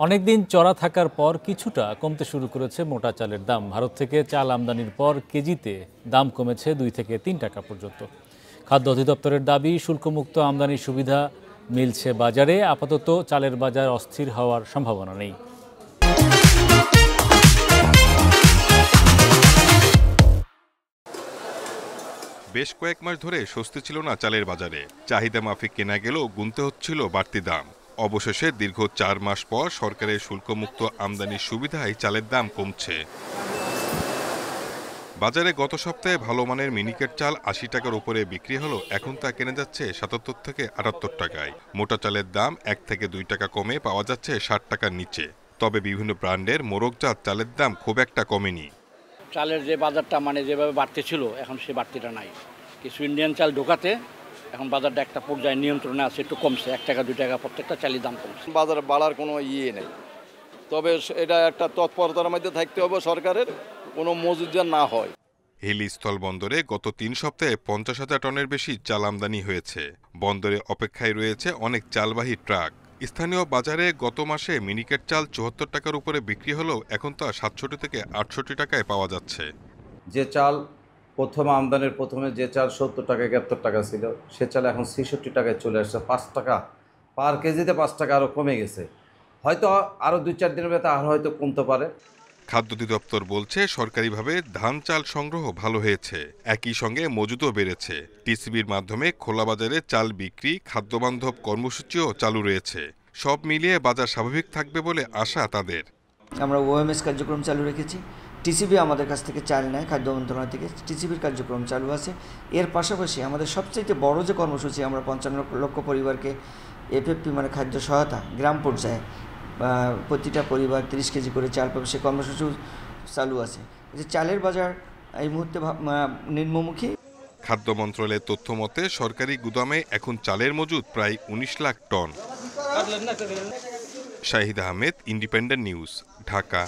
অনেকদিন চড়া থাকার পর কিছুটা কমতে শুরু করেছে মোটা চালের দাম। ভারত থেকে চাল আমদানির পর কেজিতে দাম কমেছে 2 থেকে 3 টাকা পর্যন্ত। খাদ্য অধিদপ্তরের দাবি, শুল্কমুক্ত আমদানির সুবিধা মিলছে বাজারে। আপাতত চালের বাজার অস্থির হওয়ার সম্ভাবনা নেই। বেশ কয়েক মাস ধরে স্বস্তি ছিল না চালের বাজারে। চাহিদা মাফিক কেনা গেলেও গুনতে হচ্ছিল বাড়তি দাম। অবশেষে দীর্ঘ 4 মাস পর সরকারের শুল্কমুক্ত আমদানির সুবিধায় চালের দাম কমছে। বাজারে গত সপ্তাহে ভালো মানের মিনিকেট চাল 80 টাকার উপরে বিক্রি হলো, এখন তা কেনা যাচ্ছে 77 থেকে 78 টাকায়। মোটা চালের দাম 1 থেকে 2 টাকা কমে পাওয়া যাচ্ছে 60 টাকার নিচে। তবে বিভিন্ন ব্র্যান্ডের মোরগজাত চালের দাম খুব একটা কমেনি। চালের যে বাজারটা যেভাবে বাড়তে ছিল, এখন সে বাড়তিটা নাই। কিছু ইন্ডিয়ান চাল ঢোকাতে এখন বাজারটা একটা পর্যায়ে নিয়ন্ত্রণে আছে, একটু কমছে। 1 টাকা 2 টাকা প্রত্যেকটা চালের দাম কমছে। বাজার বাড়ার কোনো নেই, তবে এটা একটা তৎপরতার মধ্যে থাকতে হবে সরকারের, কোনো মজুদ যেন না হয়। হিলি স্থলবন্দরে গত 3 সপ্তাহে 50,000 টনের বেশি চাল আমদানি হয়েছে। বন্দরে অপেক্ষায় রয়েছে অনেক চালবাহী ট্রাক। স্থানীয় বাজারে গত মাসে মিনিকেট চাল 74 টাকার উপরে বিক্রি হলেও এখন তা 67 থেকে 68 টাকায় পাওয়া যাচ্ছে। যে চাল প্রথমে যে চাল 70 টাকা 71 টাকা ছিল, সে চাল এখন 66 টাকায় চলে আসছে। 5 টাকা পার কেজিতে, 5 টাকা আরও কমে গেছে। হয়তো আরও 2-4 দিনের ভেতরে আর হয়তো কমতে পারে। খাদ্য অধিদপ্তর বলছে সরকারিভাবে ধান চাল সংগ্রহ ভালো হয়েছে, একই সঙ্গে মজুতও বেড়েছে। টিসিবির মাধ্যমে খোলা বাজারে চাল বিক্রি, খাদ্যবান্ধব কর্মসূচিও চালু রয়েছে। সব মিলিয়ে বাজার স্বাভাবিক থাকবে বলে আশা তাদের। আমরা ওএমএস কার্যক্রম চালু রেখেছি। টিসিবি আমাদের কাছ থেকে চাল নেয়, খাদ্য মন্ত্রণালয় থেকে টিসিবির কার্যক্রম চালু আছে। এর পাশাপাশি আমাদের সবচেয়ে বড় যে কর্মসূচি, আমরা 55 লক্ষ পরিবারকে এফএফপি খাদ্য সহায়তা গ্রাম পর্যায়ে প্রতিটা পরিবার 30 কেজি করে চাল পাবে, সে কর্মসূচিও চালু আছে। যে চালের বাজার এই মুহূর্তে নিম্নমুখী। খাদ্য মন্ত্রণালয়ের তথ্য মতে সরকারি গুদামে এখন চালের মজুদ প্রায় 19 lakh ton. Shahid Ahmed, Independent News, Dhaka.